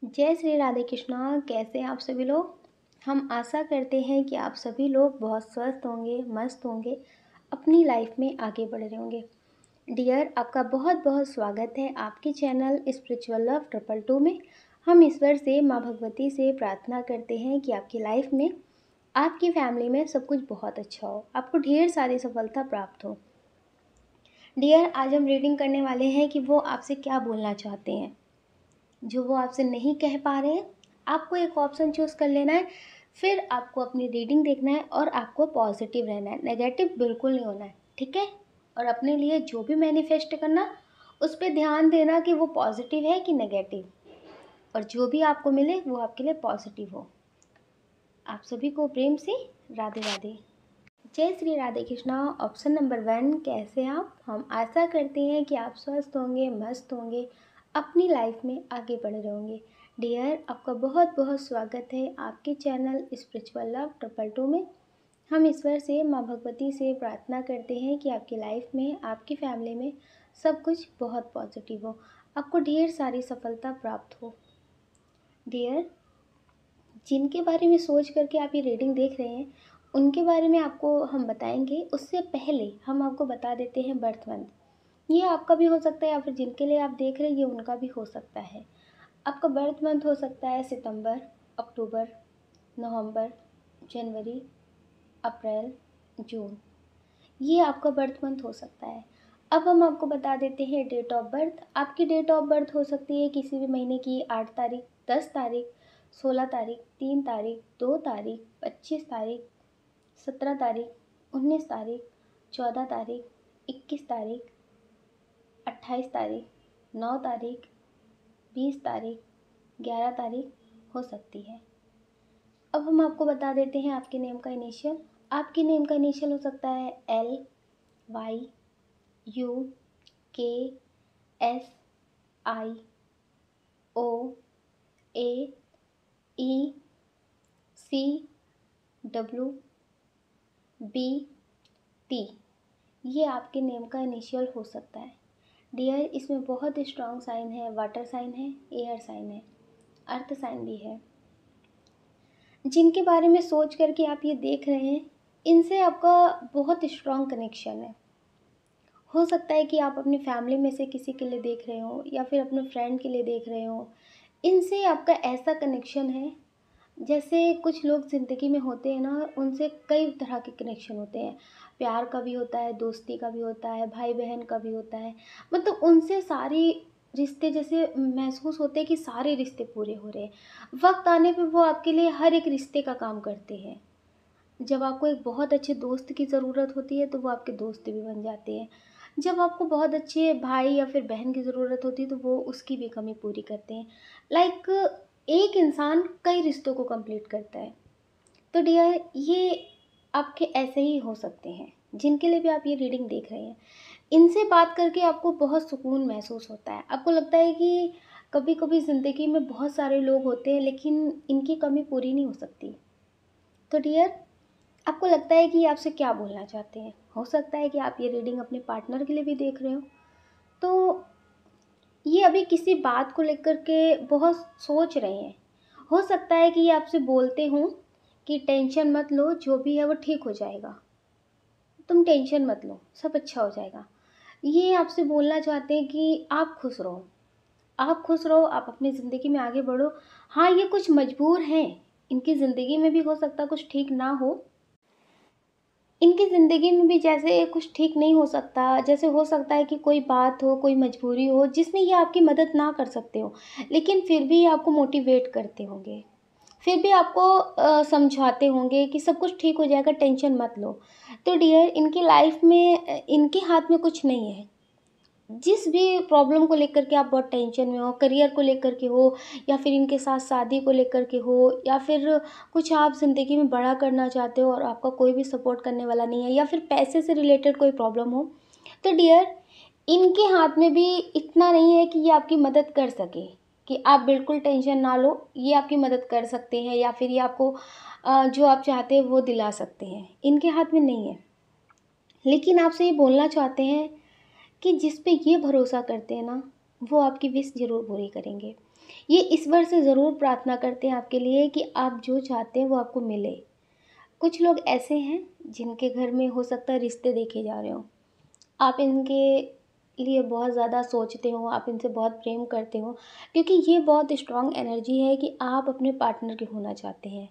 जय श्री राधे कृष्णा। कैसे हैं आप सभी लोग। हम आशा करते हैं कि आप सभी लोग बहुत स्वस्थ होंगे, मस्त होंगे, अपनी लाइफ में आगे बढ़ रहे होंगे। डियर, आपका बहुत बहुत स्वागत है आपके चैनल स्पिरिचुअल लव 222 में। हम ईश्वर से, माँ भगवती से प्रार्थना करते हैं कि आपकी लाइफ में, आपकी फैमिली में सब कुछ बहुत अच्छा हो, आपको ढेर सारी सफलता प्राप्त हो। डियर, आज हम रीडिंग करने वाले हैं कि वो आपसे क्या बोलना चाहते हैं, जो वो आपसे नहीं कह पा रहे हैं। आपको एक ऑप्शन चूज़ कर लेना है, फिर आपको अपनी रीडिंग देखना है और आपको पॉजिटिव रहना है, नेगेटिव बिल्कुल नहीं होना है, ठीक है। और अपने लिए जो भी मैनिफेस्ट करना, उस पर ध्यान देना कि वो पॉजिटिव है कि नेगेटिव, और जो भी आपको मिले वो आपके लिए पॉजिटिव हो। आप सभी को प्रेम से राधे राधे। जय श्री राधे कृष्णा। ऑप्शन नंबर 1, कैसे आप। हम आशा करते हैं कि आप स्वस्थ होंगे, मस्त होंगे, अपनी लाइफ में आगे बढ़ रहे होंगे। डियर, आपका बहुत बहुत स्वागत है आपके चैनल स्पिरिचुअल लव 222 में। हम ईश्वर से, माँ भगवती से प्रार्थना करते हैं कि आपकी लाइफ में, आपकी फैमिली में सब कुछ बहुत पॉजिटिव हो, आपको ढेर सारी सफलता प्राप्त हो। डियर, जिनके बारे में सोच करके आप ये रीडिंग देख रहे हैं, उनके बारे में आपको हम बताएंगे। उससे पहले हम आपको बता देते हैं बर्थ मंथ। ये आपका भी हो सकता है, या फिर जिनके लिए आप देख रहे हैं ये उनका भी हो सकता है। आपका बर्थ मंथ हो सकता है सितंबर, अक्टूबर, नवंबर, जनवरी, अप्रैल, जून। ये आपका बर्थ मंथ हो सकता है। अब हम आपको बता देते हैं डेट ऑफ बर्थ। आपकी डेट ऑफ बर्थ हो सकती है किसी भी महीने की 8 तारीख, 10 तारीख, 16 तारीख, 3 तारीख, 2 तारीख, 25 तारीख, 17 तारीख, 19 तारीख, 14 तारीख, 21 तारीख, 28 तारीख, 9 तारीख, 20 तारीख, 11 तारीख हो सकती है। अब हम आपको बता देते हैं आपके नेम का इनिशियल। आपके नेम का इनिशियल हो सकता है L, Y, U, K, S, I, O, A, E, C, W, B, T। ये आपके नेम का इनिशियल हो सकता है। डियर, इसमें बहुत स्ट्रॉन्ग साइन है, वाटर साइन है, एयर साइन है, अर्थ साइन भी है। जिनके बारे में सोच करके आप ये देख रहे हैं, इनसे आपका बहुत स्ट्रॉन्ग कनेक्शन है। हो सकता है कि आप अपनी फैमिली में से किसी के लिए देख रहे हो, या फिर अपने फ्रेंड के लिए देख रहे हो। इनसे आपका ऐसा कनेक्शन है, जैसे कुछ लोग ज़िंदगी में होते हैं ना, उनसे कई तरह के कनेक्शन होते हैं। प्यार का भी होता है, दोस्ती का भी होता है, भाई बहन का भी होता है। मतलब उनसे सारी रिश्ते जैसे महसूस होते हैं कि सारे रिश्ते पूरे हो रहे हैं। वक्त आने पे वो आपके लिए हर एक रिश्ते का काम करते हैं। जब आपको एक बहुत अच्छे दोस्त की ज़रूरत होती है तो वो आपके दोस्त भी बन जाते हैं। जब आपको बहुत अच्छे भाई या फिर बहन की ज़रूरत होती है तो वो उसकी भी कमी पूरी करते हैं। लाइक एक इंसान कई रिश्तों को कंप्लीट करता है। तो डियर, ये आपके ऐसे ही हो सकते हैं, जिनके लिए भी आप ये रीडिंग देख रहे हैं। इनसे बात करके आपको बहुत सुकून महसूस होता है। आपको लगता है कि कभी कभी ज़िंदगी में बहुत सारे लोग होते हैं लेकिन इनकी कमी पूरी नहीं हो सकती। तो डियर, आपको लगता है कि ये आपसे क्या बोलना चाहते हैं। हो सकता है कि आप ये रीडिंग अपने पार्टनर के लिए भी देख रहे हो। तो ये अभी किसी बात को लेकर के बहुत सोच रहे हैं। हो सकता है कि ये आपसे बोलते हों कि टेंशन मत लो, जो भी है वो ठीक हो जाएगा, तुम टेंशन मत लो, सब अच्छा हो जाएगा। ये आपसे बोलना चाहते हैं कि आप खुश रहो, आप खुश रहो, आप अपनी ज़िंदगी में आगे बढ़ो। हाँ, ये कुछ मजबूर हैं, इनकी ज़िंदगी में भी हो सकता कुछ ठीक ना हो। इनकी ज़िंदगी में भी जैसे कुछ ठीक नहीं हो सकता, जैसे हो सकता है कि कोई बात हो, कोई मजबूरी हो जिसमें ये आपकी मदद ना कर सकते हो, लेकिन फिर भी आपको मोटिवेट करते होंगे, फिर भी आपको समझाते होंगे कि सब कुछ ठीक हो जाएगा, टेंशन मत लो। तो डियर, इनकी लाइफ में इनके हाथ में कुछ नहीं है। जिस भी प्रॉब्लम को लेकर के आप बहुत टेंशन में हो, करियर को लेकर के हो, या फिर इनके साथ शादी को लेकर के हो, या फिर कुछ आप ज़िंदगी में बड़ा करना चाहते हो और आपका कोई भी सपोर्ट करने वाला नहीं है, या फिर पैसे से रिलेटेड कोई प्रॉब्लम हो, तो डियर, इनके हाथ में भी इतना नहीं है कि ये आपकी मदद कर सके, कि आप बिल्कुल टेंशन ना लो, ये आपकी मदद कर सकते हैं या फिर ये आपको जो आप चाहते हैं वो दिला सकते हैं। इनके हाथ में नहीं है। लेकिन आपसे ये बोलना चाहते हैं कि जिस पे ये भरोसा करते हैं ना, वो आपकी विश ज़रूर पूरी करेंगे। ये ईश्वर से ज़रूर प्रार्थना करते हैं आपके लिए कि आप जो चाहते हैं वो आपको मिले। कुछ लोग ऐसे हैं जिनके घर में हो सकता है रिश्ते देखे जा रहे हों। आप इनके लिए बहुत ज़्यादा सोचते हो, आप इनसे बहुत प्रेम करते हो, क्योंकि ये बहुत स्ट्रॉन्ग एनर्जी है कि आप अपने पार्टनर के होना चाहते हैं।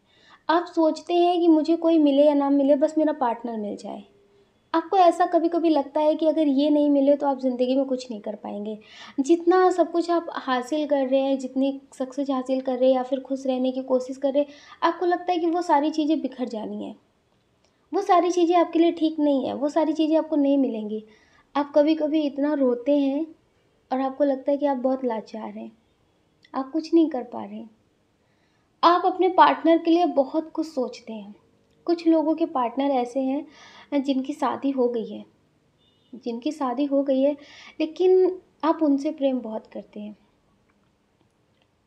आप सोचते हैं कि मुझे कोई मिले या ना मिले, बस मेरा पार्टनर मिल जाए। आपको ऐसा कभी-कभी लगता है कि अगर ये नहीं मिले तो आप ज़िंदगी में कुछ नहीं कर पाएँगे। जितना सब कुछ आप हासिल कर रहे हैं, जितनी सक्सेस हासिल कर रहे हैं या फिर खुश रहने की कोशिश कर रहे हैं, आपको लगता है कि वो सारी चीज़ें बिखर जानी हैं। वो सारी चीज़ें आपके लिए ठीक नहीं है, वो सारी चीज़ें आपको नहीं मिलेंगी। आप कभी-कभी इतना रोते हैं और आपको लगता है कि आप बहुत लाचार हैं, आप कुछ नहीं कर पा रहे हैं। आप अपने पार्टनर के लिए बहुत कुछ सोचते हैं। कुछ लोगों के पार्टनर ऐसे हैं जिनकी शादी हो गई है, जिनकी शादी हो गई है, लेकिन आप उनसे प्रेम बहुत करते हैं।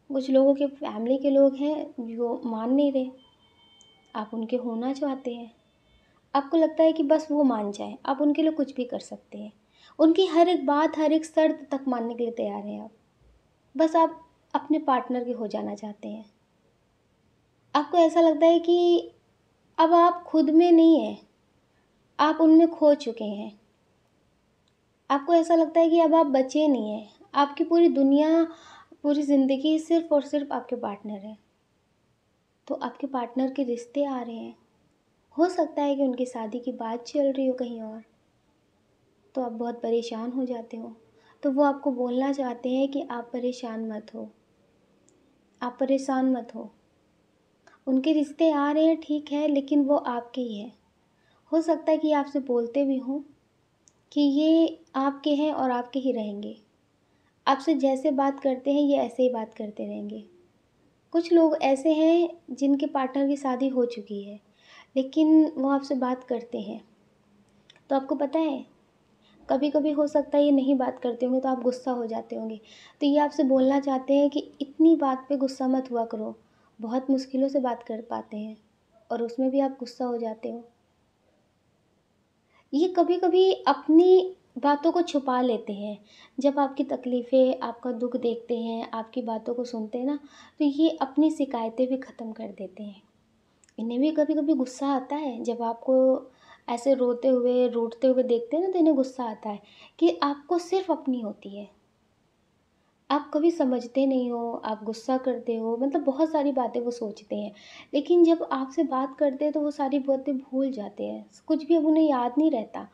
कुछ लोगों के फैमिली के लोग हैं जो मान नहीं रहे, आप उनके होना चाहते हैं। आपको लगता है कि बस वो मान जाएँ, आप उनके लिए कुछ भी कर सकते हैं। उनकी हर एक बात, हर एक शर्त तक मानने के लिए तैयार हैं आप। बस आप अपने पार्टनर के हो जाना चाहते हैं। आपको ऐसा लगता है कि अब आप खुद में नहीं हैं, आप उनमें खो चुके हैं। आपको ऐसा लगता है कि अब आप बचे नहीं हैं, आपकी पूरी दुनिया, पूरी ज़िंदगी सिर्फ़ और सिर्फ़ आपके पार्टनर हैं। तो आपके पार्टनर के रिश्ते आ रहे हैं। हो सकता है कि उनकी शादी की बात चल रही हो कहीं और। तो आप बहुत परेशान हो जाते हो। तो वो आपको बोलना चाहते हैं कि आप परेशान मत हो, आप परेशान मत हो। उनके रिश्ते आ रहे हैं ठीक है, लेकिन वो आपके ही हैं। हो सकता है कि आपसे बोलते भी हों कि ये आपके हैं और आपके ही रहेंगे। आपसे जैसे बात करते हैं ये ऐसे ही बात करते रहेंगे। कुछ लोग ऐसे हैं जिनके पार्टनर की शादी हो चुकी है, लेकिन वो आपसे बात करते हैं। तो आपको पता है, कभी-कभी हो सकता है ये नहीं बात करते होंगे तो आप गुस्सा हो जाते होंगे। तो ये आपसे बोलना चाहते हैं कि इतनी बात पे गुस्सा मत हुआ करो। बहुत मुश्किलों से बात कर पाते हैं और उसमें भी आप गुस्सा हो जाते हो। ये कभी-कभी अपनी बातों को छुपा लेते हैं। जब आपकी तकलीफ़ें, आपका दुःख देखते हैं, आपकी बातों को सुनते हैं ना, तो ये अपनी शिकायतें भी ख़त्म कर देते हैं। इन्हें भी कभी-कभी गुस्सा आता है, जब आपको ऐसे रोते हुए, रूठते हुए देखते हैं ना, तो इन्हें गुस्सा आता है कि आपको सिर्फ़ अपनी होती है। आप कभी समझते नहीं हो, आप गुस्सा करते हो, मतलब बहुत सारी बातें वो सोचते हैं। लेकिन जब आपसे बात करते हैं तो वो सारी बातें भूल जाते हैं, कुछ भी अब उन्हें याद नहीं रहता।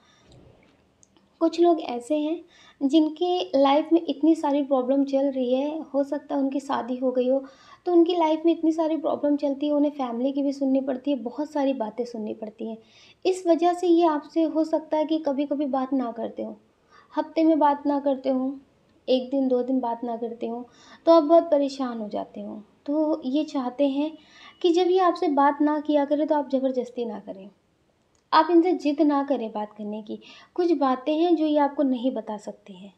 कुछ लोग ऐसे हैं जिनकी लाइफ में इतनी सारी प्रॉब्लम चल रही है, हो सकता है उनकी शादी हो गई हो, तो उनकी लाइफ में इतनी सारी प्रॉब्लम चलती है, उन्हें फैमिली की भी सुननी पड़ती है, बहुत सारी बातें सुननी पड़ती हैं। इस वजह से ये आपसे हो सकता है कि कभी-कभी बात ना करते हों, हफ्ते में बात ना करते हों, 1 दिन 2 दिन बात ना करते हों, तो आप बहुत परेशान हो जाते हो। तो ये चाहते हैं कि जब ये आपसे बात ना किया करें तो आप ज़बरदस्ती ना करें। आप इनसे ज़िद ना करें बात करने की। कुछ बातें हैं जो ये आपको नहीं बता सकते हैं।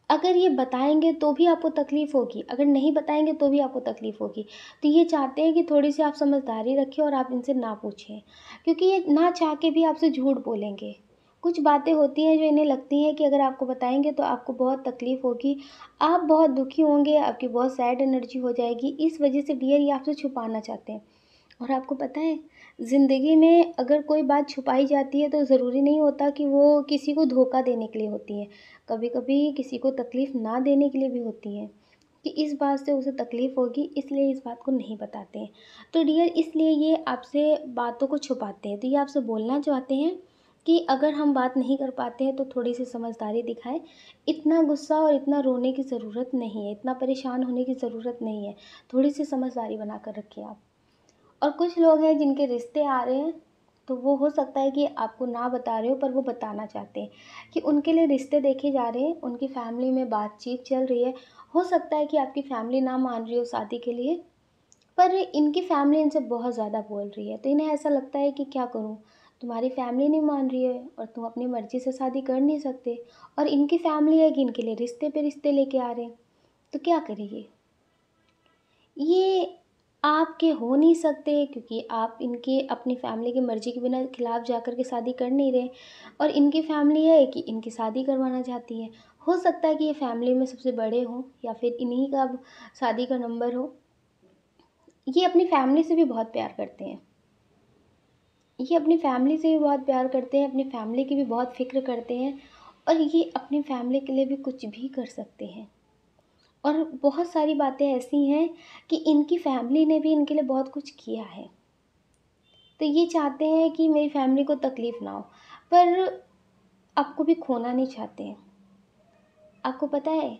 अगर ये बताएँगे तो भी आपको तकलीफ़ होगी, अगर नहीं बताएँगे तो भी आपको तकलीफ़ होगी। तो ये चाहते हैं कि थोड़ी-सी आप समझदारी रखें और आप इनसे ना पूछें, क्योंकि ये ना चाह के भी आपसे झूठ बोलेंगे। कुछ बातें होती हैं जो इन्हें लगती हैं कि अगर आपको बताएँगे तो आपको बहुत तकलीफ़ होगी, आप बहुत दुखी होंगे, आपकी बहुत सैड एनर्जी हो जाएगी। इस वजह से डियर ये आपसे छुपाना चाहते हैं। और आपको पता है, ज़िंदगी में अगर कोई बात छुपाई जाती है तो ज़रूरी नहीं होता कि वो किसी को धोखा देने के लिए होती है। कभी-कभी किसी को तकलीफ़ ना देने के लिए भी होती हैं, कि इस बात से उसे तकलीफ़ होगी इसलिए इस बात को नहीं बताते हैं। तो डियर इसलिए ये आपसे बातों को छुपाते हैं। तो ये आपसे बोलना चाहते हैं कि अगर हम बात नहीं कर पाते हैं तो थोड़ी-सी समझदारी दिखाएँ। इतना गुस्सा और इतना रोने की ज़रूरत नहीं है, इतना परेशान होने की ज़रूरत नहीं है। थोड़ी-सी समझदारी बना कर रखिए आप। और कुछ लोग हैं जिनके रिश्ते आ रहे हैं, तो वो हो सकता है कि आपको ना बता रहे हो पर वो बताना चाहते हैं कि उनके लिए रिश्ते देखे जा रहे हैं, उनकी फैमिली में बातचीत चल रही है। हो सकता है कि आपकी फैमिली ना मान रही हो शादी के लिए, पर इनकी फैमिली इनसे बहुत ज़्यादा बोल रही है, तो इन्हें ऐसा लगता है कि क्या करूँ? तुम्हारी फैमिली नहीं मान रही है और तुम अपनी मर्ज़ी से शादी कर नहीं सकते, और इनकी फैमिली है कि इनके लिए रिश्ते पे रिश्ते लेके आ रहे हैं, तो क्या करें ये आपके हो नहीं सकते, क्योंकि आप इनके अपनी फैमिली की मर्ज़ी के बिना खिलाफ़ जाकर के शादी कर नहीं रहे, और इनकी फैमिली है कि इनकी शादी करवाना चाहती है। हो सकता है कि ये फैमिली में सबसे बड़े हों या फिर इन्हीं का अब शादी का नंबर हो। ये अपनी फैमिली से भी बहुत प्यार करते हैं। ये अपनी फैमिली से भी बहुत प्यार करते हैं, अपनी फैमिली की भी बहुत फ़िक्र करते हैं और ये अपनी फैमिली के लिए भी कुछ भी कर सकते हैं। और बहुत सारी बातें ऐसी हैं कि इनकी फैमिली ने भी इनके लिए बहुत कुछ किया है। तो ये चाहते हैं कि मेरी फैमिली को तकलीफ़ ना हो, पर आपको भी खोना नहीं चाहते हैं। आपको पता है,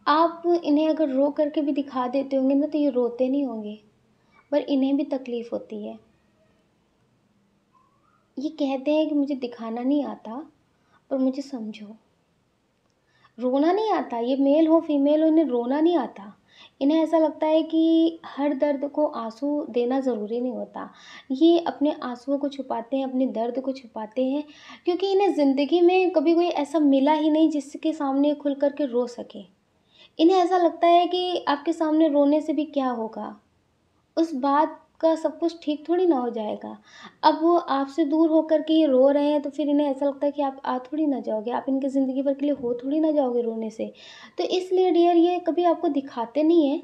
आप इन्हें अगर रो करके भी दिखा देते होंगे ना तो ये रोते नहीं होंगे, पर इन्हें भी तकलीफ़ होती है। ये कहते हैं कि मुझे दिखाना नहीं आता, पर मुझे समझो। रोना नहीं आता, ये मेल हो फीमेल हो, इन्हें रोना नहीं आता। इन्हें ऐसा लगता है कि हर दर्द को आँसू देना ज़रूरी नहीं होता। ये अपने आँसुओं को छुपाते हैं, अपने दर्द को छुपाते हैं, क्योंकि इन्हें ज़िंदगी में कभी कोई ऐसा मिला ही नहीं जिसके सामने खुल कर के रो सकें। इन्हें ऐसा लगता है कि आपके सामने रोने से भी क्या होगा? उस बात का सब कुछ ठीक थोड़ी ना हो जाएगा। अब वो आपसे दूर होकर के ये रो रहे हैं तो फिर इन्हें ऐसा लगता है कि आप आ थोड़ी ना जाओगे, आप इनकी ज़िंदगी भर के लिए हो थोड़ी ना जाओगे रोने से। तो इसलिए डियर ये कभी आपको दिखाते नहीं हैं,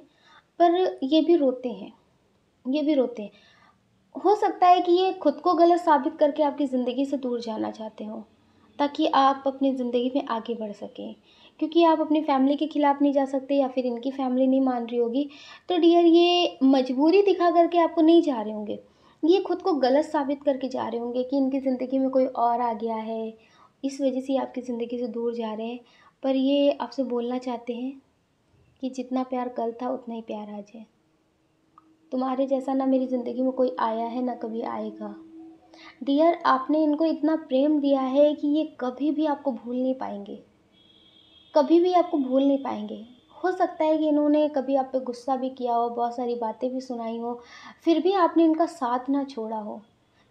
पर ये भी रोते हैं, ये भी रोते हैं। हो सकता है कि ये खुद को गलत साबित करके आपकी ज़िंदगी से दूर जाना चाहते हों, ताकि आप अपनी ज़िंदगी में आगे बढ़ सकें। क्योंकि आप अपनी फैमिली के खिलाफ़ नहीं जा सकते या फिर इनकी फैमिली नहीं मान रही होगी, तो डियर ये मजबूरी दिखा कर के आपको नहीं जा रहे होंगे। ये खुद को गलत साबित करके जा रहे होंगे कि इनकी ज़िंदगी में कोई और आ गया है, इस वजह से ये आपकी ज़िंदगी से दूर जा रहे हैं। पर ये आपसे बोलना चाहते हैं कि जितना प्यार कल था उतना ही प्यार आज है। तुम्हारे जैसा ना मेरी ज़िंदगी में कोई आया है, ना कभी आएगा। डियर आपने इनको इतना प्रेम दिया है कि ये कभी भी आपको भूल नहीं पाएँगे, कभी भी आपको भूल नहीं पाएँगे। हो सकता है कि इन्होंने कभी आप पे गुस्सा भी किया हो, बहुत सारी बातें भी सुनाई हो, फिर भी आपने इनका साथ ना छोड़ा हो।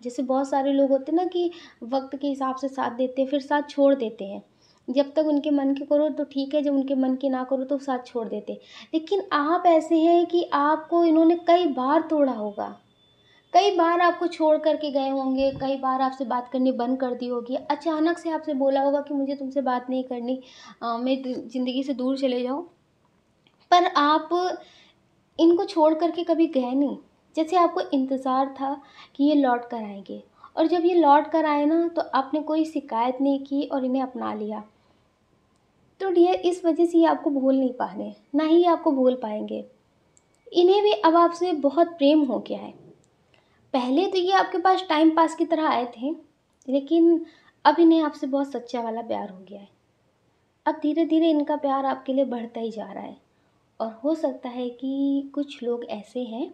जैसे बहुत सारे लोग होते हैं ना कि वक़्त के हिसाब से साथ देते हैं, फिर साथ छोड़ देते हैं। जब तक उनके मन की करो तो ठीक है, जब उनके मन की ना करो तो साथ छोड़ देते हैं। लेकिन आप ऐसे हैं कि आपको इन्होंने कई बार तोड़ा होगा। कई बार आपको छोड़ कर के गए होंगे, कई बार आपसे बात करनी बंद कर दी होगी, अचानक से आपसे बोला होगा कि मुझे तुमसे बात नहीं करनी, मेरी ज़िंदगी से दूर चले जाओ। पर आप इनको छोड़ कर के कभी गए नहीं। जैसे आपको इंतज़ार था कि ये लौट कर आएँगे और जब ये लौट कर आए ना तो आपने कोई शिकायत नहीं की और इन्हें अपना लिया। तो डियर इस वजह से ये आपको भूल नहीं पा रहे हैं, ना ही ये आपको भूल पाएँगे। इन्हें भी अब आपसे बहुत प्रेम हो गया है। पहले तो ये आपके पास टाइम पास की तरह आए थे, लेकिन अब इन्हें आपसे बहुत सच्चा वाला प्यार हो गया है। अब धीरे-धीरे इनका प्यार आपके लिए बढ़ता ही जा रहा है और हो सकता है कि कुछ लोग ऐसे हैं,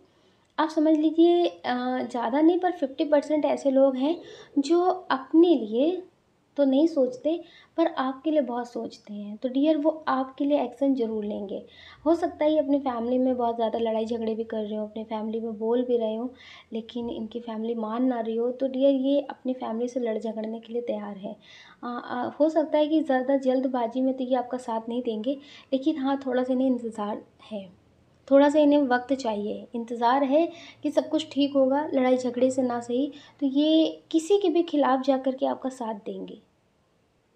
आप समझ लीजिए ज़्यादा नहीं पर 50% ऐसे लोग हैं जो अपने लिए तो नहीं सोचते पर आपके लिए बहुत सोचते हैं। तो डियर वो आपके लिए एक्शन ज़रूर लेंगे। हो सकता है ये अपनी फैमिली में बहुत ज़्यादा लड़ाई झगड़े भी कर रहे हो, अपनी फैमिली में बोल भी रहे हो, लेकिन इनकी फैमिली मान ना रही हो, तो डियर ये अपनी फैमिली से लड़ झगड़ने के लिए तैयार है। हो सकता है कि ज़्यादा जल्दबाजी में तो ये आपका साथ नहीं देंगे, लेकिन हाँ, थोड़ा-सा इन्हें इंतज़ार है। थोड़ा-सा इन्हें वक़्त चाहिए, इंतज़ार है कि सब कुछ ठीक होगा, लड़ाई झगड़े से ना सही, तो ये किसी के भी खिलाफ़ जा कर के आपका साथ देंगे।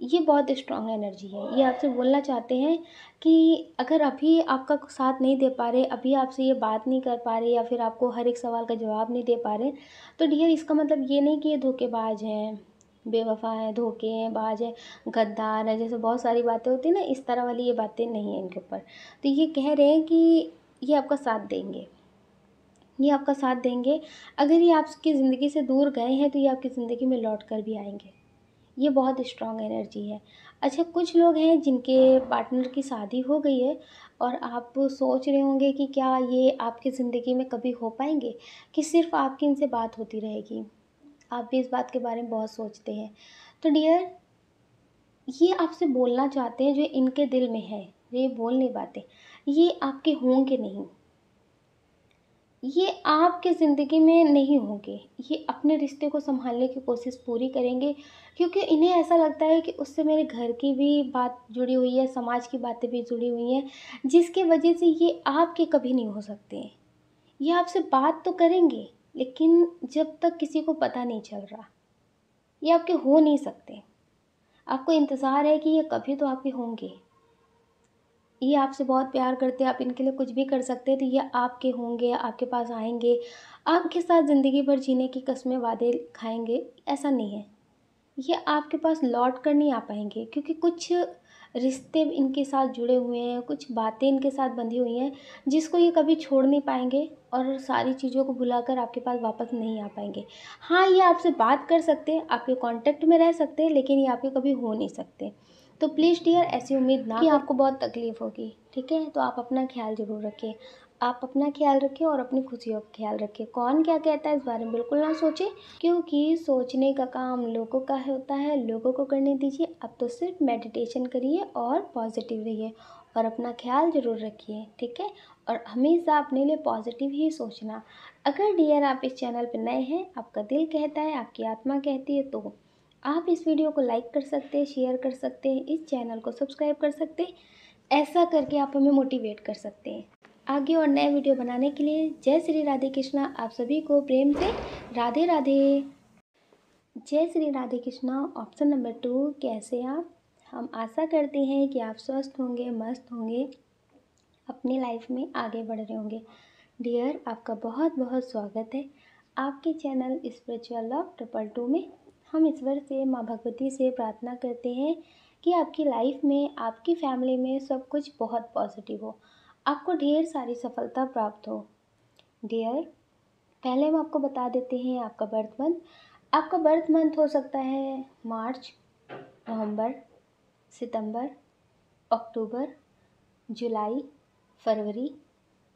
ये बहुत स्ट्रॉन्ग एनर्जी है। ये आपसे बोलना चाहते हैं कि अगर अभी आपका साथ नहीं दे पा रहे, अभी आपसे ये बात नहीं कर पा रहे या फिर आपको हर एक सवाल का जवाब नहीं दे पा रहे, तो डियर इसका मतलब ये नहीं कि ये धोखेबाज हैं, बेवफ़ा हैं, धोखे हैं, बाज हैं, गद्दार हैं, जैसे बहुत सारी बातें होती हैं ना, इस तरह वाली ये बातें नहीं हैं इनके ऊपर। तो ये कह रहे हैं कि ये आपका साथ देंगे, ये आपका साथ देंगे। अगर ये आपकी ज़िंदगी से दूर गए हैं, तो ये आपकी ज़िंदगी में लौट कर भी आएँगे। ये बहुत स्ट्रॉन्ग एनर्जी है। अच्छा कुछ लोग हैं जिनके पार्टनर की शादी हो गई है और आप सोच रहे होंगे कि क्या ये आपकी ज़िंदगी में कभी हो पाएँगे? कि सिर्फ़ आपकी इनसे बात होती रहेगी? आप भी इस बात के बारे में बहुत सोचते हैं। तो डियर ये आपसे बोलना चाहते हैं जो इनके दिल में है, जो ये बोल नहीं पाते, ये आपके होंगे नहीं। ये आपके ज़िंदगी में नहीं होंगे, ये अपने रिश्ते को सँभालने की कोशिश पूरी करेंगे क्योंकि इन्हें ऐसा लगता है कि उससे मेरे घर की भी बात जुड़ी हुई है, समाज की बातें भी जुड़ी हुई हैं, जिसकी वजह से ये आपके कभी नहीं हो सकते हैं। ये आपसे बात तो करेंगे, लेकिन जब तक किसी को पता नहीं चल रहा, ये आपके हो नहीं सकते। आपको इंतज़ार है कि ये कभी तो आपके होंगे। ये आपसे बहुत प्यार करते हैं, आप इनके लिए कुछ भी कर सकते हैं, तो ये आपके होंगे, आपके पास आएँगे, आपके साथ ज़िंदगी भर जीने की कस्में वादे खाएँगे, ऐसा नहीं है। ये आपके पास लौट कर नहीं आ पाएँगे, क्योंकि कुछ रिश्ते इनके साथ जुड़े हुए हैं, कुछ बातें इनके साथ बंधी हुई हैं, जिसको ये कभी छोड़ नहीं पाएँगे और सारी चीज़ों को भुलाकर आपके पास वापस नहीं आ पाएँगे। हाँ, ये आपसे बात कर सकते हैं, आपके कॉन्टैक्ट में रह सकते हैं, लेकिन ये आपके कभी हो नहीं सकते। तो प्लीज़ डियर, ऐसी उम्मीद ना कि आपको बहुत तकलीफ़ होगी, ठीक है? तो आप अपना ख़्याल ज़रूर रखिए। आप अपना ख़्याल रखिए और अपनी खुशियों का ख़्याल रखिए। कौन क्या कहता है इस बारे में बिल्कुल ना सोचें, क्योंकि सोचने का काम लोगों का होता है, लोगों को करने दीजिए। अब तो सिर्फ मेडिटेशन करिए और पॉजिटिव रहिए और अपना ख्याल ज़रूर रखिए, ठीक है? और हमेशा अपने लिए पॉजिटिव ही सोचना। अगर डियर आप इस चैनल पर नए हैं, आपका दिल कहता है, आपकी आत्मा कहती है, तो आप इस वीडियो को लाइक कर सकते हैं, शेयर कर सकते हैं, इस चैनल को सब्सक्राइब कर सकते हैं। ऐसा करके आप हमें मोटिवेट कर सकते हैं आगे और नए वीडियो बनाने के लिए। जय श्री राधे कृष्णा। आप सभी को प्रेम से राधे राधे। जय श्री राधे कृष्णा। ऑप्शन नंबर 2, कैसे आप? हम आशा करते हैं कि आप स्वस्थ होंगे, मस्त होंगे, अपनी लाइफ में आगे बढ़ रहे होंगे। डियर, आपका बहुत बहुत स्वागत है आपके चैनल स्पिरिचुअल लव 222 में। हम ईश्वर से, माँ भगवती से प्रार्थना करते हैं कि आपकी लाइफ में, आपकी फैमिली में सब कुछ बहुत पॉजिटिव हो, आपको ढेर सारी सफलता प्राप्त हो। डियर, पहले हम आपको बता देते हैं आपका बर्थ मंथ। आपका बर्थ मंथ हो सकता है मार्च, नवंबर, सितंबर, अक्टूबर, जुलाई, फरवरी,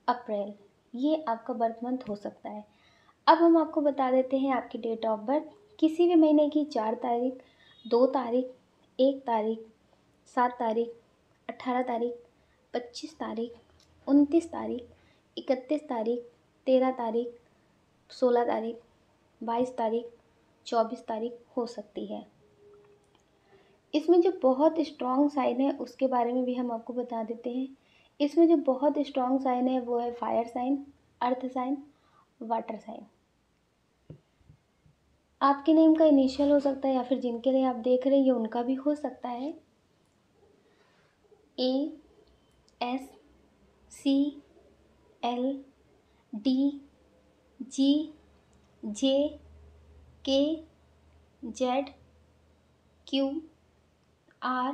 अप्रैल। ये आपका बर्थ मंथ हो सकता है। अब हम आपको बता देते हैं आपकी डेट ऑफ बर्थ। किसी भी महीने की 4 तारीख, 2 तारीख, 1 तारीख, 7 तारीख, 18 तारीख, 25 तारीख, 29 तारीख, 31 तारीख, 13 तारीख, 16 तारीख, 22 तारीख, 24 तारीख हो सकती है। इसमें जो बहुत स्ट्रॉन्ग साइन है उसके बारे में भी हम आपको बता देते हैं। इसमें जो बहुत स्ट्रॉन्ग साइन है वो है fire sign, earth sign, water sign. आपके नेम का इनिशियल हो सकता है या फिर जिनके लिए आप देख रहे हैं ये उनका भी हो सकता है। A, S, C, L, D, G, J, K, Z, Q, R,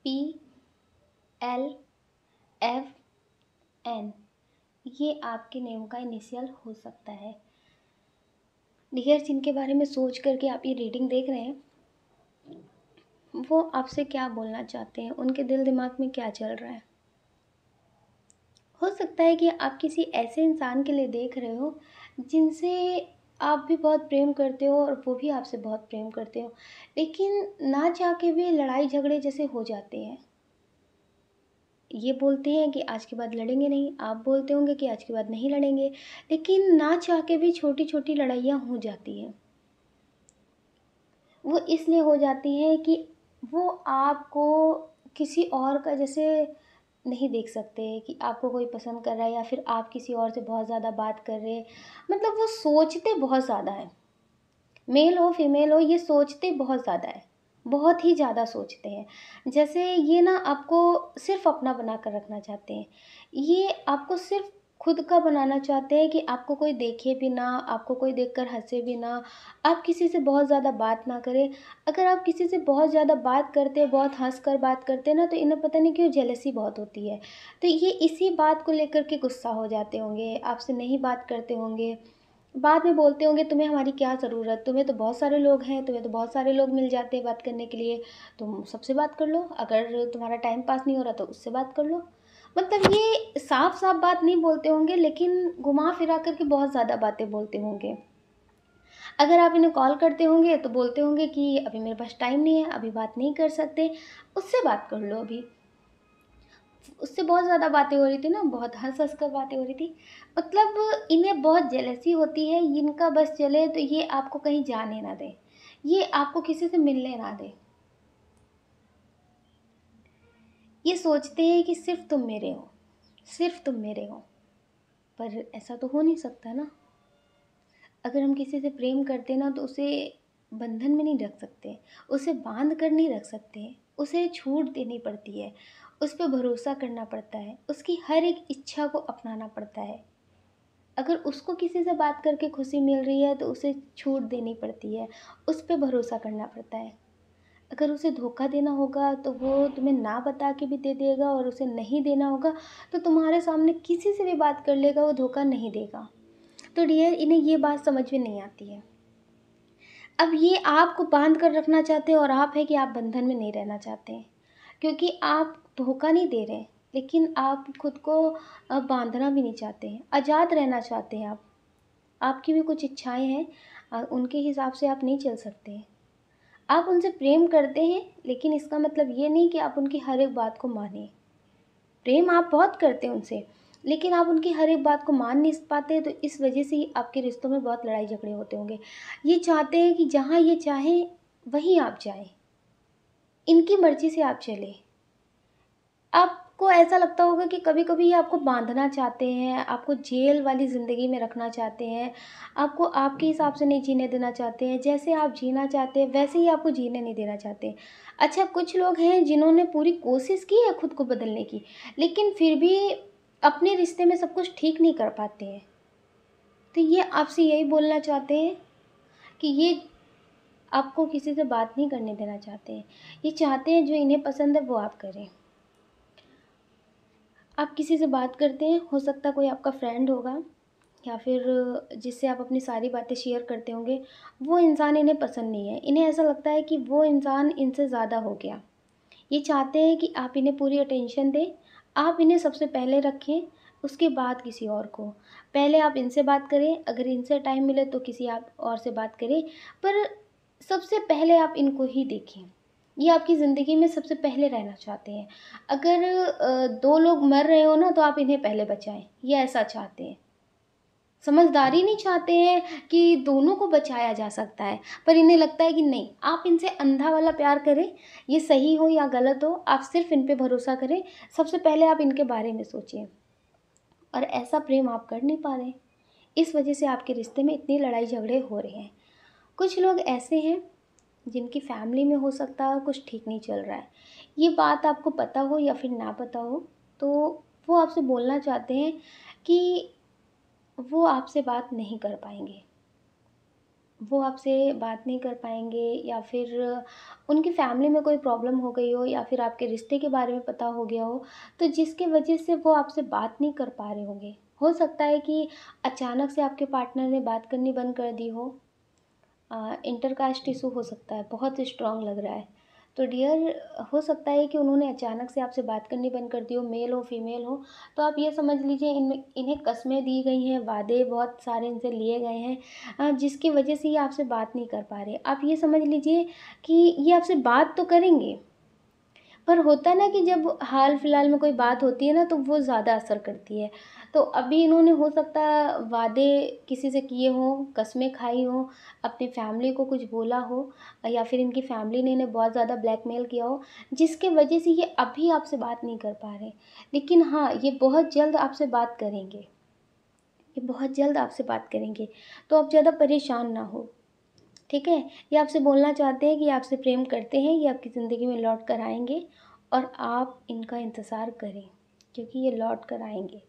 P, L, F, N. ये आपके नेम का इनिशियल हो सकता है। डियर, जिनके बारे में सोच करके आप ये रीडिंग देख रहे हैं, वो आपसे क्या बोलना चाहते हैं, उनके दिल दिमाग में क्या चल रहा है। हो सकता है कि आप किसी ऐसे इंसान के लिए देख रहे हो जिनसे आप भी बहुत प्रेम करते हो और वो भी आपसे बहुत प्रेम करते हो, लेकिन ना चाह के भी लड़ाई झगड़े जैसे हो जाते हैं। ये बोलते हैं कि आज के बाद लड़ेंगे नहीं, आप बोलते होंगे कि आज के बाद नहीं लड़ेंगे, लेकिन ना चाह के भी छोटी छोटी लड़ाइयाँ हो जाती हैं। वो इसलिए हो जाती हैं कि वो आपको किसी और का जैसे नहीं देख सकते कि आपको कोई पसंद कर रहा है या फिर आप किसी और से बहुत ज़्यादा बात कर रहे हैं। मतलब वो सोचते बहुत ज़्यादा हैं, मेल हो फीमेल हो, ये सोचते बहुत ज़्यादा है, बहुत ही ज़्यादा सोचते हैं। जैसे ये ना आपको सिर्फ अपना बना कर रखना चाहते हैं, ये आपको सिर्फ खुद का बनाना चाहते हैं कि आपको कोई देखे भी ना, आपको कोई देखकर हंसे भी ना, आप किसी से बहुत ज़्यादा बात ना करें। अगर आप किसी से बहुत ज़्यादा बात करते हैं, बहुत हंस कर बात करते हैं ना, तो इन्हें पता नहीं क्यों जेलसी बहुत होती है। तो ये इसी बात को लेकर के गुस्सा हो जाते होंगे, आपसे नहीं बात करते होंगे, बाद में बोलते होंगे तुम्हें हमारी क्या ज़रूरत, तुम्हें तो बहुत सारे लोग हैं, तुम्हें तो बहुत सारे लोग मिल जाते हैं बात करने के लिए, तुम सबसे बात कर लो, अगर तुम्हारा टाइम पास नहीं हो रहा तो उससे बात कर लो। मतलब ये साफ साफ बात नहीं बोलते होंगे, लेकिन घुमा फिरा करके बहुत ज़्यादा बातें बोलते होंगे। अगर आप इन्हें कॉल करते होंगे तो बोलते होंगे कि अभी मेरे पास टाइम नहीं है, अभी बात नहीं कर सकते, उससे बात कर लो अभी। उससे बहुत ज़्यादा बातें हो रही थी ना, बहुत हंस हंस कर बातें हो रही थी। मतलब इन्हें बहुत जेलसी होती है, इनका बस चले तो ये आपको कहीं जाने ना दे, ये आपको किसी से मिलने ना दे। ये सोचते हैं कि सिर्फ तुम मेरे हो, सिर्फ तुम मेरे हो, पर ऐसा तो हो नहीं सकता ना। अगर हम किसी से प्रेम करते ना तो उसे बंधन में नहीं रख सकते, उसे बांध कर नहीं रख सकते, उसे छूट देनी पड़ती है, उस पे भरोसा करना पड़ता है, उसकी हर एक इच्छा को अपनाना पड़ता है। अगर उसको किसी से बात करके खुशी मिल रही है तो उसे छूट देनी पड़ती है, उस पे भरोसा करना पड़ता है। अगर उसे धोखा देना होगा तो वो तुम्हें ना बता के भी दे देगा, और उसे नहीं देना होगा तो तुम्हारे सामने किसी से भी बात कर लेगा, वो धोखा नहीं देगा। तो डियर, इन्हें ये बात समझ में नहीं आती है। अब ये आपको बांध कर रखना चाहते हैं, और आप है कि आप बंधन में नहीं रहना चाहते हैं, क्योंकि आप धोखा नहीं दे रहे, लेकिन आप खुद को बांधना भी नहीं चाहते हैं, आज़ाद रहना चाहते हैं आप। आपकी भी कुछ इच्छाएं हैं, उनके हिसाब से आप नहीं चल सकते हैं। आप उनसे प्रेम करते हैं, लेकिन इसका मतलब ये नहीं कि आप उनकी हर एक बात को मानें। प्रेम आप बहुत करते हैं उनसे, लेकिन आप उनकी हर एक बात को मान नहीं पाते, तो इस वजह से ही आपके रिश्तों में बहुत लड़ाई झगड़े होते होंगे। ये चाहते हैं कि जहाँ ये चाहें वहीं आप जाएं, इनकी मर्जी से आप चलें। आपको ऐसा लगता होगा कि कभी कभी ये आपको बांधना चाहते हैं, आपको जेल वाली ज़िंदगी में रखना चाहते हैं, आपको आपके हिसाब से नहीं जीने देना चाहते हैं, जैसे आप जीना चाहते हैं वैसे ही आपको जीने नहीं देना चाहते। अच्छा, कुछ लोग हैं जिन्होंने पूरी कोशिश की है खुद को बदलने की, लेकिन फिर भी अपने रिश्ते में सब कुछ ठीक नहीं कर पाते हैं। तो ये आपसे यही बोलना चाहते हैं कि ये आपको किसी से बात नहीं करने देना चाहते हैं। ये चाहते हैं जो इन्हें पसंद है वो आप करें। आप किसी से बात करते हैं, हो सकता है कोई आपका फ्रेंड होगा, या फिर जिससे आप अपनी सारी बातें शेयर करते होंगे, वो इंसान इन्हें पसंद नहीं है। इन्हें ऐसा लगता है कि वो इंसान इनसे ज़्यादा हो गया। ये चाहते हैं कि आप इन्हें पूरी अटेंशन दें, आप इन्हें सबसे पहले रखें, उसके बाद किसी और को। पहले आप इनसे बात करें, अगर इनसे टाइम मिले तो किसी आप और से बात करें, पर सबसे पहले आप इनको ही देखें। ये आपकी ज़िंदगी में सबसे पहले रहना चाहते हैं। अगर 2 लोग मर रहे हो ना, तो आप इन्हें पहले बचाएँ, ये ऐसा चाहते हैं। समझदारी नहीं चाहते हैं कि दोनों को बचाया जा सकता है, पर इन्हें लगता है कि नहीं, आप इनसे अंधा वाला प्यार करें, ये सही हो या गलत हो, आप सिर्फ़ इन पे भरोसा करें, सबसे पहले आप इनके बारे में सोचिए। और ऐसा प्रेम आप कर नहीं पा रहे, इस वजह से आपके रिश्ते में इतनी लड़ाई झगड़े हो रहे हैं। कुछ लोग ऐसे हैं जिनकी फैमिली में हो सकता है कुछ ठीक नहीं चल रहा है। ये बात आपको पता हो या फिर ना पता हो, तो वो आपसे बोलना चाहते हैं कि वो आपसे बात नहीं कर पाएँगे। वो आपसे बात नहीं कर पाएँगे, या फिर उनकी फैमिली में कोई प्रॉब्लम हो गई हो, या फिर आपके रिश्ते के बारे में पता हो गया हो, तो जिसकी वजह से वो आपसे बात नहीं कर पा रहे होंगे। हो सकता है कि अचानक से आपके पार्टनर ने बात करनी बंद कर दी हो। इंटरकास्ट इशू हो सकता है, बहुत स्ट्रॉन्ग लग रहा है। तो डियर, हो सकता है कि उन्होंने अचानक से आपसे बात करनी बंद कर दी हो, मेल हो फीमेल हो, तो आप ये समझ लीजिए इन्हें कस्में दी गई हैं, वादे बहुत सारे इनसे लिए गए हैं, जिसकी वजह से ये आपसे बात नहीं कर पा रहे। आप ये समझ लीजिए कि ये आपसे बात तो करेंगे, पर होता है ना कि जब हाल फिलहाल में कोई बात होती है ना, तो वो ज़्यादा असर करती है। तो अभी इन्होंने हो सकता है वादे किसी से किए हों, कस्में खाई हों, अपनी फैमिली को कुछ बोला हो, या फिर इनकी फैमिली ने इन्हें बहुत ज़्यादा ब्लैकमेल किया हो, जिसके वजह से ये अभी आपसे बात नहीं कर पा रहे। लेकिन हाँ, ये बहुत जल्द आपसे बात करेंगे, ये बहुत जल्द आपसे बात करेंगे, तो आप ज़्यादा परेशान ना हो, ठीक है? ये आपसे बोलना चाहते हैं कि आपसे प्रेम करते हैं, ये आपकी ज़िंदगी में लौट कर आएँगे, और आप इनका इंतज़ार करें, क्योंकि ये लौट कर आएँगे।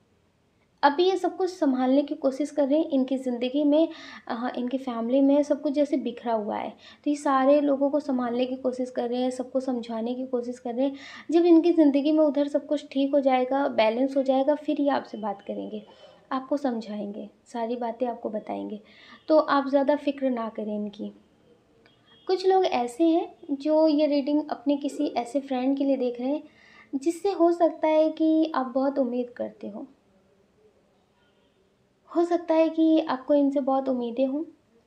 अभी ये सब कुछ सँभालने की कोशिश कर रहे हैं, इनकी ज़िंदगी में इनकी फैमिली में सब कुछ जैसे बिखरा हुआ है, तो ये सारे लोगों को सँभालने की कोशिश कर रहे हैं, सबको समझाने की कोशिश कर रहे हैं। जब इनकी ज़िंदगी में उधर सब कुछ ठीक हो जाएगा, बैलेंस हो जाएगा, फिर ये आपसे बात करेंगे, आपको समझाएँगे, सारी बातें आपको बताएँगे। तो आप ज़्यादा फ़िक्र ना करें इनकी। कुछ लोग ऐसे हैं जो ये रीडिंग अपने किसी ऐसे फ्रेंड के लिए देख रहे हैं जिससे हो सकता है कि आप बहुत उम्मीद करते हो सकता है कि आपको इनसे बहुत उम्मीदें हों,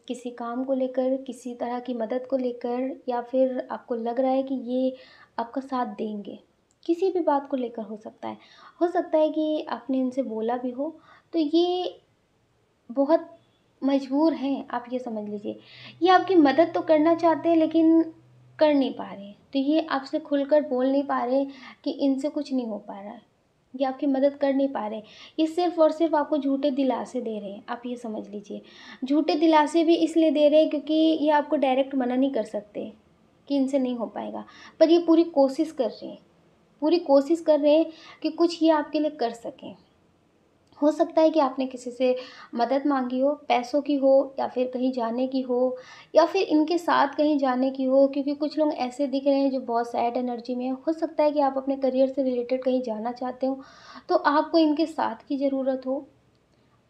किसी काम को लेकर, किसी तरह की मदद को लेकर, या फिर आपको लग रहा है कि ये आपका साथ देंगे, किसी भी बात को लेकर हो सकता है कि आपने इनसे बोला भी हो, तो ये बहुत मजबूर हैं, आप ये समझ लीजिए। ये आपकी मदद तो करना चाहते हैं, लेकिन कर नहीं पा रहे हैं। तो ये आपसे खुलकर बोल नहीं पा रहे कि इनसे कुछ नहीं हो पा रहा है। ये आपकी मदद कर नहीं पा रहे, ये सिर्फ़ और सिर्फ़ आपको झूठे दिलासे दे रहे हैं, आप ये समझ लीजिए। झूठे दिलासे भी इसलिए दे रहे हैं क्योंकि ये आपको डायरेक्ट मना नहीं कर सकते कि इनसे नहीं हो पाएगा, पर ये पूरी कोशिश कर रहे हैं, पूरी कोशिश कर रहे हैं कि कुछ ये आपके लिए कर सकें। हो सकता है कि आपने किसी से मदद माँगी हो, पैसों की हो या फिर कहीं जाने की हो या फिर इनके साथ कहीं जाने की हो, क्योंकि कुछ लोग ऐसे दिख रहे हैं जो बहुत सैड एनर्जी में हैं। हो सकता है कि आप अपने करियर से रिलेटेड कहीं जाना चाहते हो, तो आपको इनके साथ की ज़रूरत हो।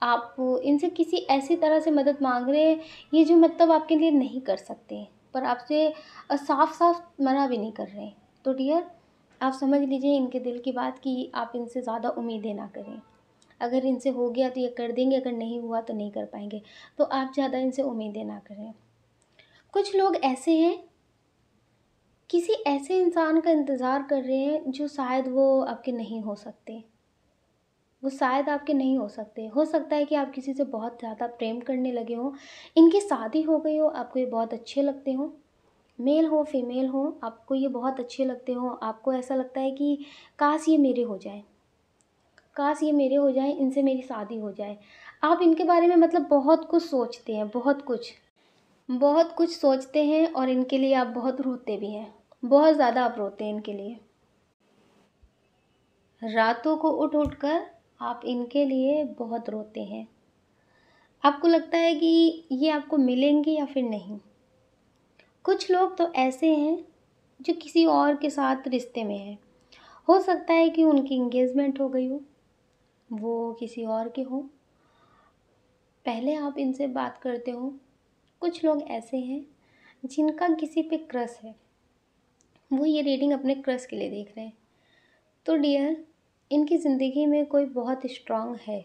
आप इनसे किसी ऐसी तरह से मदद माँग रहे हैं, ये जो मतलब आपके लिए नहीं कर सकते, पर आपसे साफ-साफ मना भी नहीं कर रहे हैं। तो डियर, आप समझ लीजिए इनके दिल की बात कि आप इनसे ज़्यादा उम्मीदें ना करें। अगर इनसे हो गया तो ये कर देंगे, अगर नहीं हुआ तो नहीं कर पाएँगे। तो आप ज़्यादा इनसे उम्मीदें ना करें। कुछ लोग ऐसे हैं, किसी ऐसे इंसान का इंतज़ार कर रहे हैं जो शायद वो आपके नहीं हो सकते। वो शायद आपके नहीं हो सकते। हो सकता है कि आप किसी से बहुत ज़्यादा प्रेम करने लगे हों, इनकी शादी हो गई हो, आपको ये बहुत अच्छे लगते हों, मेल हो, फीमेल हो, आपको ये बहुत अच्छे लगते हों, आपको ऐसा लगता है कि काश ये मेरे हो जाएँ। काश ये मेरे हो जाएँ, इनसे मेरी शादी हो जाए। आप इनके बारे में मतलब बहुत कुछ सोचते हैं, बहुत कुछ। बहुत कुछ सोचते हैं और इनके लिए आप बहुत रोते भी हैं। बहुत ज़्यादा आप रोते हैं इनके लिए। रातों को उठ-उठ कर आप इनके लिए बहुत रोते हैं। आपको लगता है कि ये आपको मिलेंगे या फिर नहीं। कुछ लोग तो ऐसे हैं जो किसी और के साथ रिश्ते में हैं। हो सकता है कि उनकी एंगेजमेंट हो गई हो, वो किसी और के हों। पहले आप इनसे बात करते हो। कुछ लोग ऐसे हैं जिनका किसी पे क्रश है, वो ये रीडिंग अपने क्रश के लिए देख रहे हैं। तो डियर, इनकी ज़िंदगी में कोई बहुत स्ट्रॉन्ग है,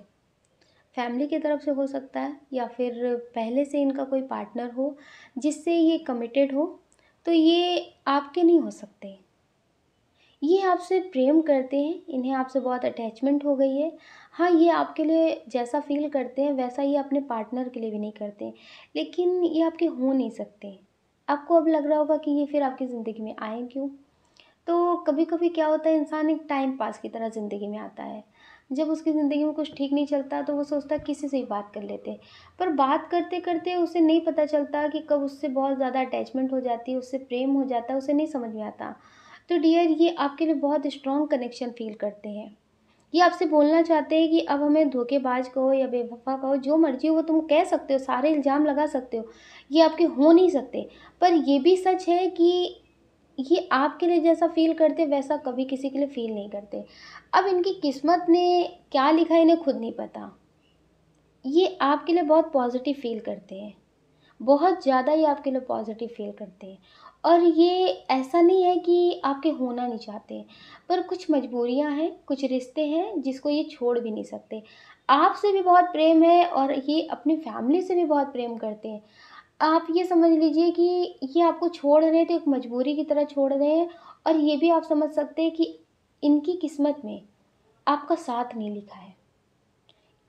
फैमिली की तरफ से हो सकता है या फिर पहले से इनका कोई पार्टनर हो जिससे ये कमिटेड हो, तो ये आपके नहीं हो सकते। ये आपसे प्रेम करते हैं, इन्हें आपसे बहुत अटैचमेंट हो गई है। हाँ, ये आपके लिए जैसा फ़ील करते हैं वैसा ये अपने पार्टनर के लिए भी नहीं करते, लेकिन ये आपके हो नहीं सकते। आपको अब लग रहा होगा कि ये फिर आपकी ज़िंदगी में आए क्यों? तो कभी-कभी क्या होता है, इंसान एक टाइम पास की तरह ज़िंदगी में आता है। जब उसकी ज़िंदगी में कुछ ठीक नहीं चलता तो वो सोचता है किसी से ही बात कर लेते हैं। पर बात करते-करते उसे नहीं पता चलता कि कब उससे बहुत ज़्यादा अटैचमेंट हो जाती है, उससे प्रेम हो जाता है, उसे नहीं समझ में आता। तो डियर, ये आपके लिए बहुत स्ट्रॉन्ग कनेक्शन फ़ील करते हैं। ये आपसे बोलना चाहते हैं कि अब हमें धोखेबाज कहो या बेवफ़ा कहो, जो मर्ज़ी हो वो तुम कह सकते हो, सारे इल्ज़ाम लगा सकते हो। ये आपके हो नहीं सकते। पर ये भी सच है कि ये आपके लिए जैसा फ़ील करते वैसा कभी किसी के लिए फ़ील नहीं करते। अब इनकी किस्मत ने क्या लिखा है इन्हें खुद नहीं पता। ये आपके लिए बहुत पॉज़िटिव फ़ील करते हैं। बहुत ज़्यादा ये आपके लिए पॉज़िटिव फ़ील करते हैं। और ये ऐसा नहीं है कि आपके होना नहीं चाहते, पर कुछ मजबूरियाँ हैं, कुछ रिश्ते हैं जिसको ये छोड़ भी नहीं सकते। आपसे भी बहुत प्रेम है और ये अपनी फैमिली से भी बहुत प्रेम करते हैं। आप ये समझ लीजिए कि ये आपको छोड़ रहे हैं तो एक मजबूरी की तरह छोड़ रहे हैं, और ये भी आप समझ सकते हैं कि इनकी किस्मत में आपका साथ नहीं लिखा है।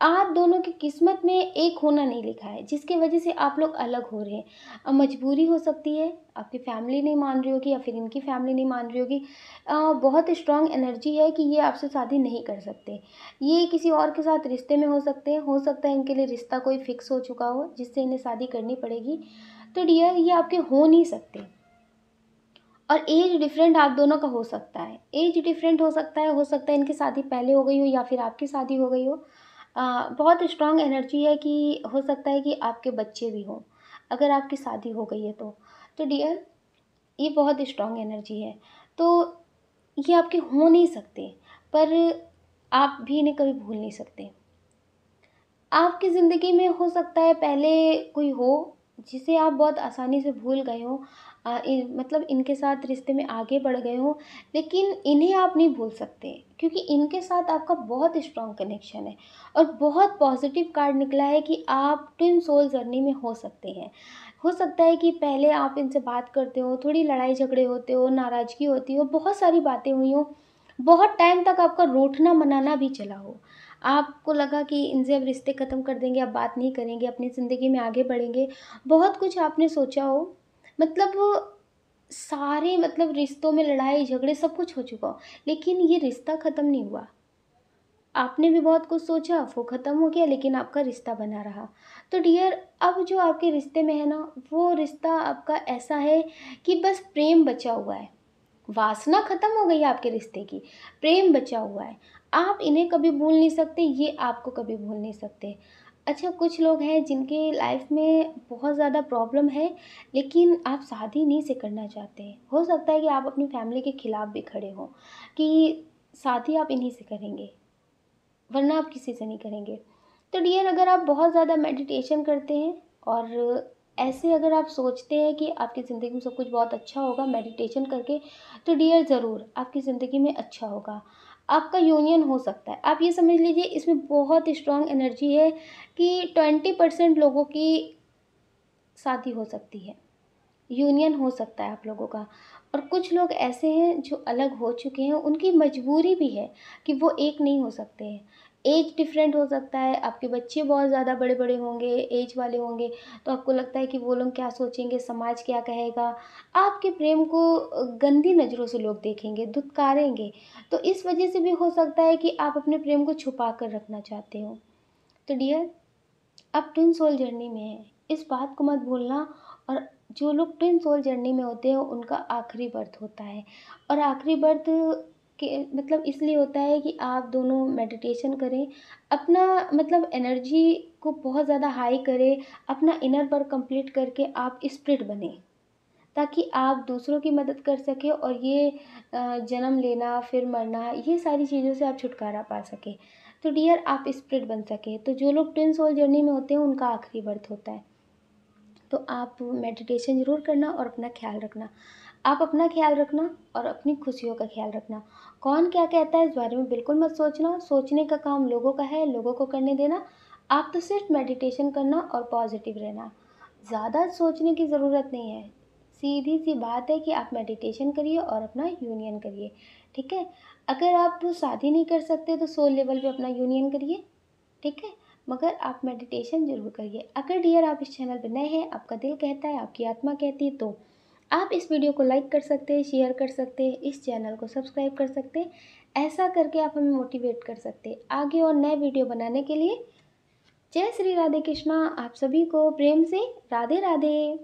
आप दोनों की किस्मत में एक होना नहीं लिखा है, जिसकी वजह से आप लोग अलग हो रहे हैं। अब मजबूरी हो सकती है, आपकी फैमिली नहीं मान रही होगी या फिर इनकी फैमिली नहीं मान रही होगी। बहुत स्ट्रॉन्ग एनर्जी है कि ये आपसे शादी नहीं कर सकते। ये किसी और के साथ रिश्ते में हो सकते हैं, हो सकता है इनके लिए रिश्ता कोई फिक्स हो चुका हो, जिससे इन्हें शादी करनी पड़ेगी। तो डियर, ये आपके हो नहीं सकते। और एज डिफरेंट आप दोनों का हो सकता है, एज डिफरेंट हो सकता है इनकी शादी पहले हो गई हो या फिर आपकी शादी हो गई हो। बहुत स्ट्रॉन्ग एनर्जी है कि हो सकता है कि आपके बच्चे भी हों, अगर आपकी शादी हो गई है तो। तो डियर, ये बहुत स्ट्रॉन्ग एनर्जी है। तो ये आपके हो नहीं सकते, पर आप भी इन्हें कभी भूल नहीं सकते। आपकी ज़िंदगी में हो सकता है पहले कोई हो जिसे आप बहुत आसानी से भूल गए हो, मतलब इनके साथ रिश्ते में आगे बढ़ गए हो, लेकिन इन्हें आप नहीं भूल सकते क्योंकि इनके साथ आपका बहुत स्ट्रॉन्ग कनेक्शन है। और बहुत पॉजिटिव कार्ड निकला है कि आप ट्विन सोल जर्नी में हो सकते हैं। हो सकता है कि पहले आप इनसे बात करते हो, थोड़ी लड़ाई झगड़े होते हो, नाराज़गी होती हो, बहुत सारी बातें हुई हो, बहुत टाइम तक आपका रूठना मनाना भी चला हो। आपको लगा कि इनसे अब रिश्ते ख़त्म कर देंगे, अब बात नहीं करेंगे, अपनी ज़िंदगी में आगे बढ़ेंगे। बहुत कुछ आपने सोचा हो, मतलब सारे मतलब रिश्तों में लड़ाई झगड़े सब कुछ हो चुका हो, लेकिन ये रिश्ता ख़त्म नहीं हुआ। आपने भी बहुत कुछ सोचा, वो ख़त्म हो गया, लेकिन आपका रिश्ता बना रहा। तो डियर, अब जो आपके रिश्ते में है ना, वो रिश्ता आपका ऐसा है कि बस प्रेम बचा हुआ है। वासना ख़त्म हो गई है आपके रिश्ते की, प्रेम बचा हुआ है। आप इन्हें कभी भूल नहीं सकते, ये आपको कभी भूल नहीं सकते। अच्छा, कुछ लोग हैं जिनके लाइफ में बहुत ज़्यादा प्रॉब्लम है, लेकिन आप शादी इन्हीं से करना चाहते हैं। हो सकता है कि आप अपनी फैमिली के खिलाफ भी खड़े हों कि शादी आप इन्हीं से करेंगे, वरना आप किसी से नहीं करेंगे। तो डियर, अगर आप बहुत ज़्यादा मेडिटेशन करते हैं और ऐसे अगर आप सोचते हैं कि आपकी ज़िंदगी में सब कुछ बहुत अच्छा होगा मेडिटेशन करके, तो डियर ज़रूर आपकी ज़िंदगी में अच्छा होगा। आपका यूनियन हो सकता है। आप ये समझ लीजिए, इसमें बहुत स्ट्रॉन्ग एनर्जी है कि 20% लोगों की शादी हो सकती है, यूनियन हो सकता है आप लोगों का। और कुछ लोग ऐसे हैं जो अलग हो चुके हैं, उनकी मजबूरी भी है कि वो एक नहीं हो सकते हैं। एज डिफरेंट हो सकता है, आपके बच्चे बहुत ज़्यादा बड़े बड़े होंगे, एज वाले होंगे, तो आपको लगता है कि वो लोग क्या सोचेंगे, समाज क्या कहेगा। आपके प्रेम को गंदी नज़रों से लोग देखेंगे, धुतकारेंगे। तो इस वजह से भी हो सकता है कि आप अपने प्रेम को छुपा कर रखना चाहते हो। तो डियर, आप ट्विन सोल जर्नी में हैं, इस बात को मत भूलना। और जो लोग ट्विन सोल जर्नी में होते हैं, उनका आखिरी बर्थ होता है। और आखिरी बर्थ के मतलब इसलिए होता है कि आप दोनों मेडिटेशन करें, अपना मतलब एनर्जी को बहुत ज़्यादा हाई करें, अपना इनर वर्क कंप्लीट करके आप स्पिरिट बने, ताकि आप दूसरों की मदद कर सकें और ये जन्म लेना फिर मरना, ये सारी चीज़ों से आप छुटकारा पा सकें। तो डियर, आप स्पिरिट बन सकें। तो जो लोग ट्विन सोल जर्नी में होते हैं, उनका आखिरी बर्थ होता है। तो आप मेडिटेशन ज़रूर करना और अपना ख्याल रखना। आप अपना ख्याल रखना और अपनी खुशियों का ख्याल रखना। कौन क्या कहता है इस बारे में बिल्कुल मत सोचना, सोचने का काम लोगों का है, लोगों को करने देना। आप तो सिर्फ मेडिटेशन करना और पॉजिटिव रहना। ज़्यादा सोचने की ज़रूरत नहीं है। सीधी सी बात है कि आप मेडिटेशन करिए और अपना यूनियन करिए, ठीक है। अगर आप शादी नहीं कर सकते तो सोल लेवल पे अपना यूनियन करिए, ठीक है। मगर आप मेडिटेशन ज़रूर करिए। अगर डियर आप इस चैनल पर नए हैं, आपका दिल कहता है, आपकी आत्मा कहती है, तो आप इस वीडियो को लाइक कर सकते हैं, शेयर कर सकते हैं, इस चैनल को सब्सक्राइब कर सकते हैं। ऐसा करके आप हमें मोटिवेट कर सकते हैं आगे और नए वीडियो बनाने के लिए। जय श्री राधे कृष्णा। आप सभी को प्रेम से राधे राधे।